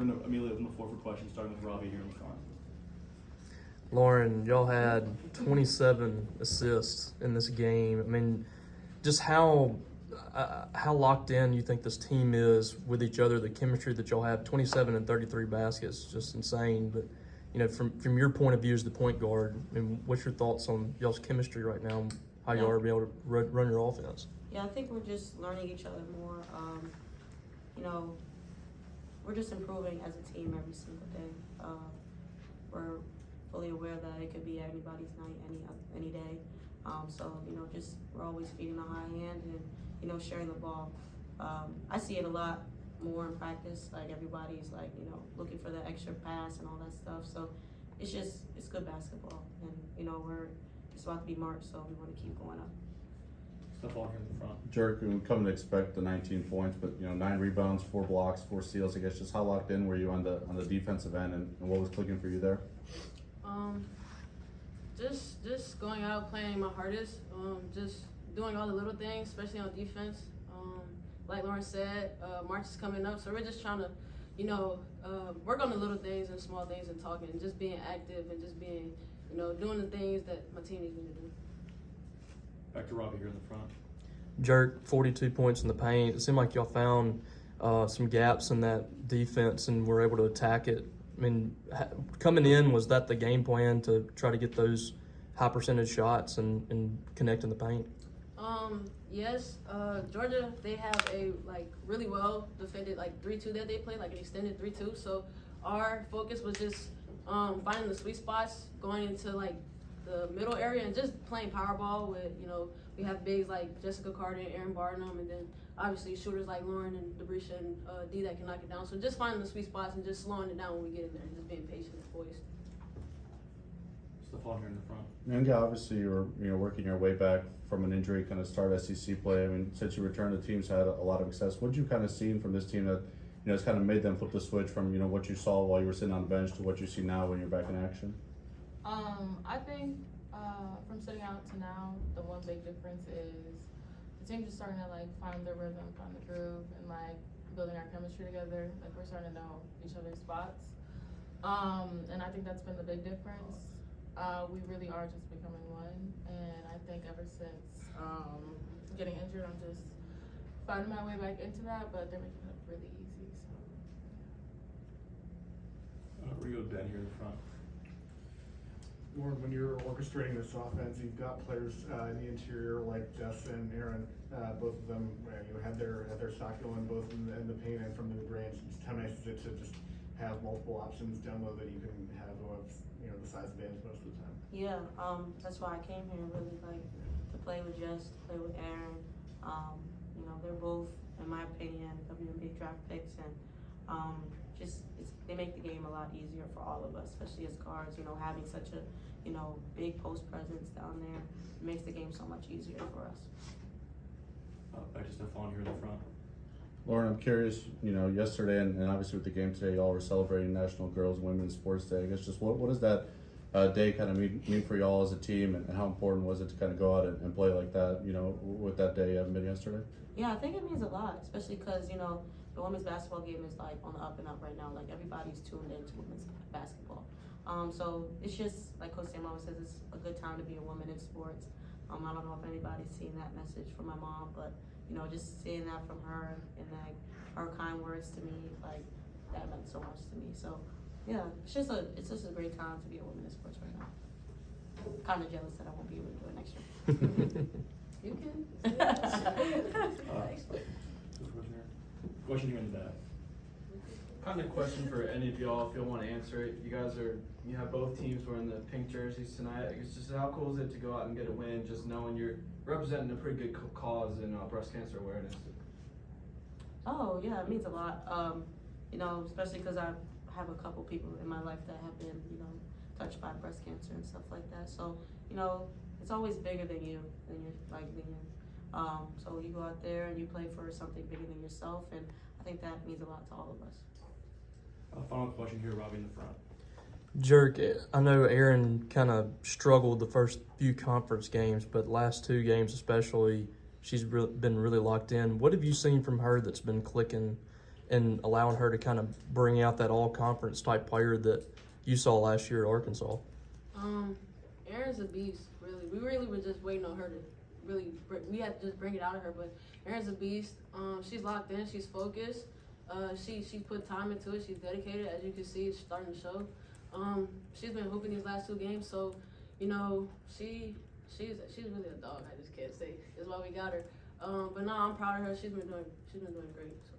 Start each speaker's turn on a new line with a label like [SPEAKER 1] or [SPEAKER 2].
[SPEAKER 1] going to immediately open the floor for questions, starting with Robbie here in the front.
[SPEAKER 2] Lauren, y'all had 27 assists in this game. I mean, just how locked in you think this team is with each other, the chemistry that y'all have. 27 and 33 baskets, just insane. But, you know, from your point of view as the point guard, I mean, what's your thoughts on y'all's chemistry right now and how y'all are able to run your offense?
[SPEAKER 3] Yeah, I think we're just learning each other more. You know, we're just improving as a team every single day. We're fully aware that it could be anybody's night any day. So, you know, just we're always feeding a high hand and, you know, sharing the ball. I see it a lot more in practice. Like, everybody's, like, you know, looking for the extra pass and all that stuff. So it's good basketball. And, you know, it's about to be March, so we want to keep going up.
[SPEAKER 1] Step on here in the front.
[SPEAKER 4] Jerk, we come to expect the 19 points, but 9 rebounds, 4 blocks, 4 steals. I guess just how locked in were you on the defensive end, and what was clicking for you there?
[SPEAKER 5] Just going out, playing my hardest, just doing all the little things, especially on defense. Like Lauren said, March is coming up, so we're just trying to, work on the little things and small things and talking, and just being active and just being, doing the things that my team needs me to do.
[SPEAKER 1] Back to Robbie here in the front.
[SPEAKER 2] Jerk, 42 points in the paint. It seemed like y'all found some gaps in that defense and were able to attack it. I mean, coming in, was that the game plan to try to get those high percentage shots and connect in the paint?
[SPEAKER 5] Yes. Georgia, they have a really well defended 3-2 that they play, an extended 3-2. So our focus was just finding the sweet spots, going into the middle area and just playing power ball with, we have bigs like Jessica Carter and Aaron Barnum, and then obviously shooters like Lauren and Debrisha and D that can knock it down. So just finding the sweet spots and just slowing it down when we get in there and just being patient and poised.
[SPEAKER 1] Stephon here in the front.
[SPEAKER 4] Nyayongah, obviously you were working your way back from an injury, kind of start SEC play. I mean, since you returned, the team's had a lot of success. What did you kind of seen from this team that has kind of made them flip the switch from what you saw while you were sitting on the bench to what you see now when you're back in action?
[SPEAKER 6] I think from sitting out to now, the one big difference is the team just starting to find their rhythm, find the groove, and building our chemistry together. We're starting to know each other's spots, and I think that's been the big difference. We really are just becoming one, and I think ever since getting injured, I'm just finding my way back into that. But they're making it really easy. So
[SPEAKER 1] Rio Ben here in the front.
[SPEAKER 7] Lauren, when you're orchestrating this offense, you've got players in the interior like Jess and Aaron. Both of them had their shot going both in the paint and from the range. Just how nice is it to just have multiple options down low that you can have the size advantage most of the time?
[SPEAKER 3] Yeah, that's why I came here, really to play with Jess, to play with Aaron. They're both, in my opinion, WNBA draft picks, and they make the game a lot easier for all of us, especially as guards. Having such a big post presence down there makes the game so much easier for us.
[SPEAKER 1] Back to Stephon here in the front.
[SPEAKER 4] Lauren, I'm curious, yesterday and obviously with the game today, y'all were celebrating National Girls and Women's Sports Day. I guess just what does that day kind of mean for y'all as a team, and how important was it to kind of go out and play like that, with that day having been yesterday?
[SPEAKER 3] Yeah, I think it means a lot, especially because, the women's basketball game is on the up and up right now. Everybody's tuned into women's basketball. So it's just, like Coach Sam always says, it's a good time to be a woman in sports. I don't know if anybody's seen that message from my mom, but just seeing that from her and her kind words to me, that meant so much to me. So yeah, it's just a great time to be a woman in sports right now. Kind of jealous that I won't be able to do it next year. You can.
[SPEAKER 1] Question here in the back.
[SPEAKER 8] Kind of question for any of y'all if y'all want to answer it. You have both teams wearing the pink jerseys tonight. I guess just how cool is it to go out and get a win, just knowing you're representing a pretty good cause in breast cancer awareness?
[SPEAKER 3] Oh yeah, it means a lot. Especially because I have a couple people in my life that have been, touched by breast cancer and stuff like that. So, it's always bigger than you, so you go out there and you play for something bigger than yourself, and I think that means a lot to all of us.
[SPEAKER 1] Final question here, Robbie in the front.
[SPEAKER 2] Jerk, I know Aaron kind of struggled the first few conference games, but last 2 games especially, she's been really locked in. What have you seen from her that's been clicking and allowing her to kind of bring out that all-conference type player that you saw last year at Arkansas?
[SPEAKER 5] Erin's a beast, really. We really were just waiting on her to really, we had to just bring it out of her, but Erin's a beast. She's locked in, she's focused. She put time into it, she's dedicated, as you can see, it's starting to show. She's been hooping these last 2 games, so, you know, she's really a dog, I just can't say. That's why we got her. But no, I'm proud of her. She's been doing great. So.